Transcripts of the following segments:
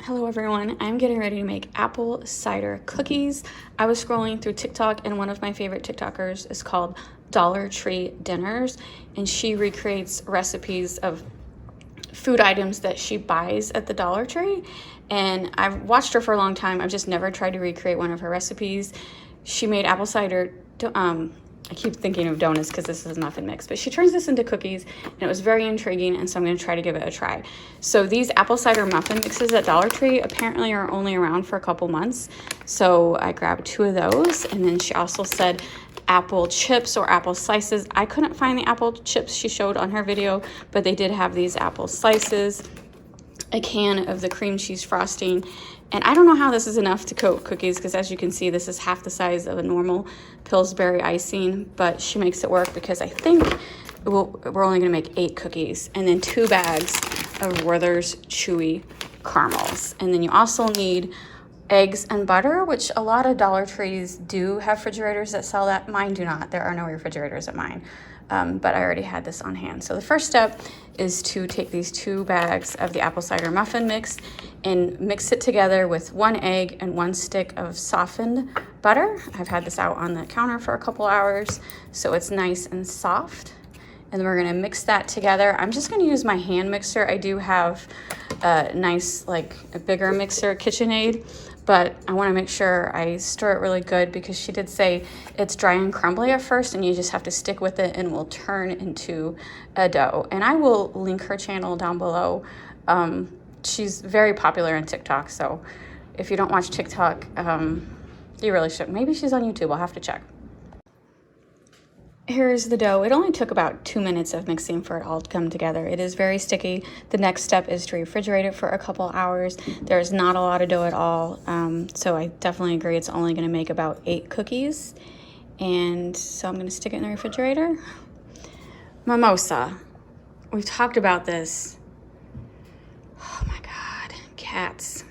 Hello everyone, I'm getting ready to make apple cider cookies. I was scrolling through TikTok and one of my favorite TikTokers is called Dollar Tree Dinners, and she recreates recipes of food items that she buys at the Dollar Tree. And I've watched her for a long time. I've just never tried to recreate one of her recipes. She made apple cider, I keep thinking of donuts because this is a muffin mix, but she turns this into cookies and it was very intriguing, and so I'm going to try to give it a try. So these apple cider muffin mixes at Dollar Tree apparently are only around for a couple months, so I grabbed 2 of those. And then she also said apple chips or apple slices. I couldn't find the apple chips she showed on her video, but they did have these apple slices, a can of the cream cheese frosting. And I don't know how this is enough to coat cookies, because as you can see, this is half the size of a normal Pillsbury icing, but she makes it work because I think we're only gonna make 8 cookies. And then 2 bags of Werther's Chewy caramels. And then you also need eggs and butter, which a lot of Dollar Trees do have refrigerators that sell that. Mine do not. There are no refrigerators at mine. But I already had this on hand. So the first step is to take these 2 bags of the apple cider muffin mix and mix it together with 1 egg and 1 stick of softened butter. I've had this out on the counter for a couple hours, so it's nice and soft. And then we're gonna mix that together. I'm just gonna use my hand mixer. I do have a nice, like a bigger mixer, KitchenAid, but I wanna make sure I stir it really good, because she did say it's dry and crumbly at first and you just have to stick with it and it will turn into a dough. And I will link her channel down below. She's very popular on TikTok, so if you don't watch TikTok, you really should. Maybe she's on YouTube, I'll have to check. Here's the dough. It only took about 2 minutes of mixing for it all to come together. It is very sticky. The next step is to refrigerate it for a couple hours. There's not a lot of dough at all, so I definitely agree it's only gonna make about 8 cookies. And so I'm gonna stick it in the refrigerator. Mimosa. We've talked about this. Oh my God, cats.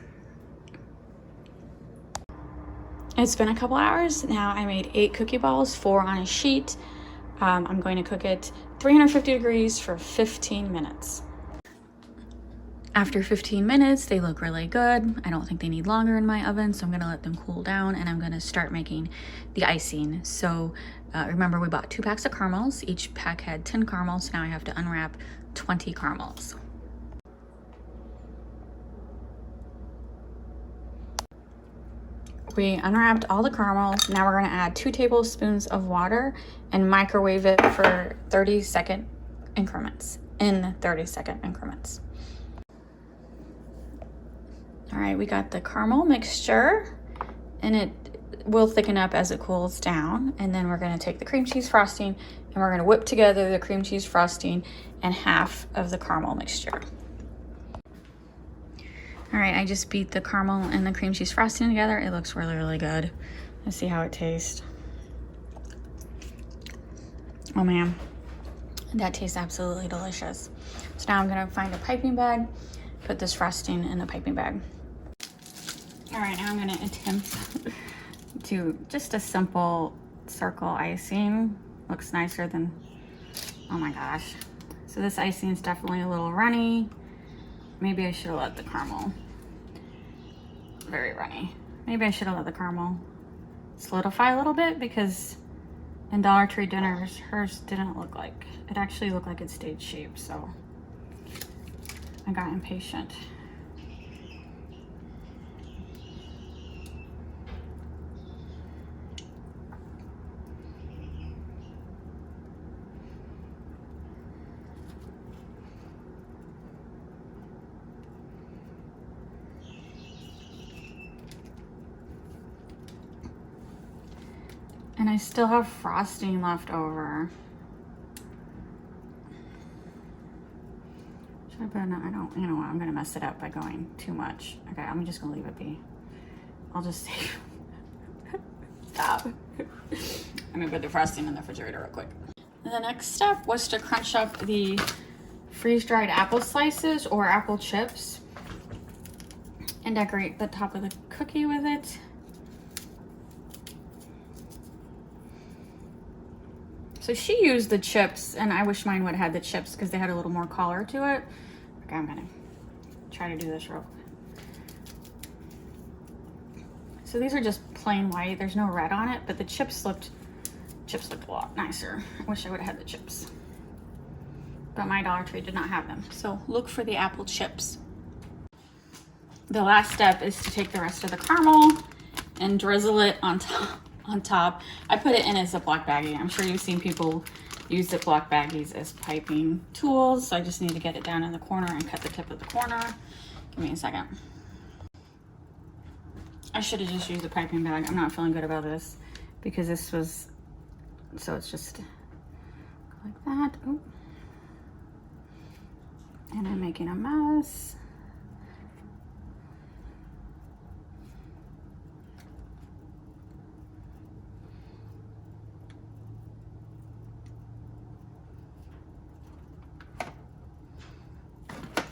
It's been a couple hours now. I made 8 cookie balls, 4 on a sheet. I'm going to cook it 350 degrees for 15 minutes. After 15 minutes, they look really good. I don't think they need longer in my oven, so I'm gonna let them cool down and I'm gonna start making the icing. So remember, we bought 2 packs of caramels. Each pack had 10 caramels. Now I have to unwrap 20 caramels. We unwrapped all the caramels. Now we're gonna add 2 tablespoons of water and microwave it for 30-second increments, in 30-second increments. All right, we got the caramel mixture, and it will thicken up as it cools down. And then we're gonna take the cream cheese frosting and we're gonna whip together the cream cheese frosting and half of the caramel mixture. All right, I just beat the caramel and the cream cheese frosting together. It looks really, really good. Let's see how it tastes. Oh man, that tastes absolutely delicious. So now I'm gonna find a piping bag, put this frosting in the piping bag. All right, now I'm gonna attempt to just a simple circle icing. Looks nicer than, oh my gosh. So this icing is definitely a little runny. Maybe I should have let the caramel, very runny. Maybe I should have let the caramel solidify a little bit, because in Dollar Tree dinners, hers didn't look like, it actually looked like it stayed shaped, so I got impatient. And I still have frosting left over. Should I put enough? I don't, you know what, I'm gonna mess it up by going too much. Okay, I'm just gonna leave it be. I'll just save. Stop. I'm gonna put the frosting in the refrigerator real quick. The next step was to crunch up the freeze-dried apple slices or apple chips and decorate the top of the cookie with it. So she used the chips, and I wish mine would have had the chips because they had a little more color to it. Okay, I'm gonna try to do this real quick. So these are just plain white. There's no red on it, but the chips looked a lot nicer. I wish I would have had the chips. But my Dollar Tree did not have them. So look for the apple chips. The last step is to take the rest of the caramel and drizzle it on top. I put it in a Ziploc baggie. I'm sure you've seen people use Ziploc baggies as piping tools. So I just need to get it down in the corner and cut the tip of the corner. Give me a second. I should have just used a piping bag. I'm not feeling good about this because this was, so it's just like that. Oh. And I'm making a mess.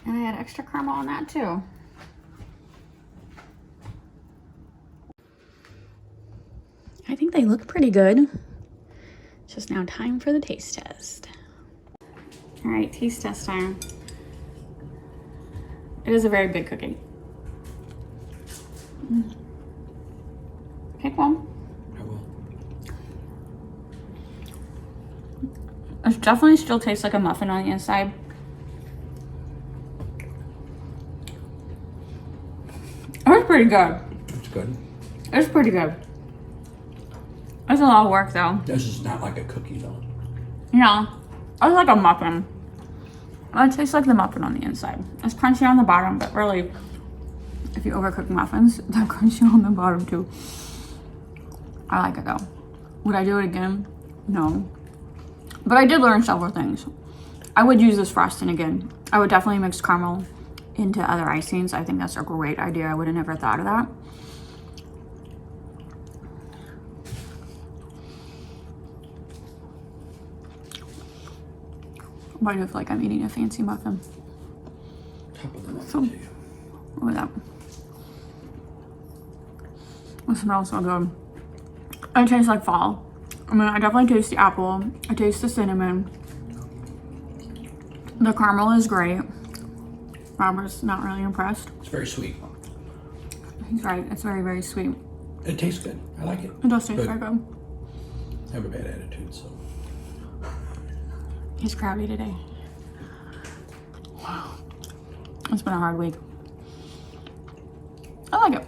And I had extra caramel on that too. I think they look pretty good. It's just now time for the taste test. All right, taste test time. It is a very big cookie. Pick one. I will. It definitely still tastes like a muffin on the inside. It was pretty good. It's good. It's pretty good. It's a lot of work though. This is not like a cookie though. Yeah, it's like a muffin. It tastes like the muffin on the inside. It's crunchy on the bottom, but really, if you overcook muffins, they're crunchy on the bottom too. I like it though. Would I do it again? No. But I did learn several things. I would use this frosting again. I would definitely mix caramel into other icings. I think that's a great idea. I would have never thought of that. But I feel like I'm eating a fancy muffin. Top of the muffin So, too. look at that. It smells so good. It tastes like fall. I mean, I definitely taste the apple. I taste the cinnamon. The caramel is great. Robert's not really impressed. It's very sweet. He's right. It's very, very sweet. It tastes good. I like it. It does taste But very good. I have a bad attitude, so. He's crabby today. Wow. It's been a hard week. I like it.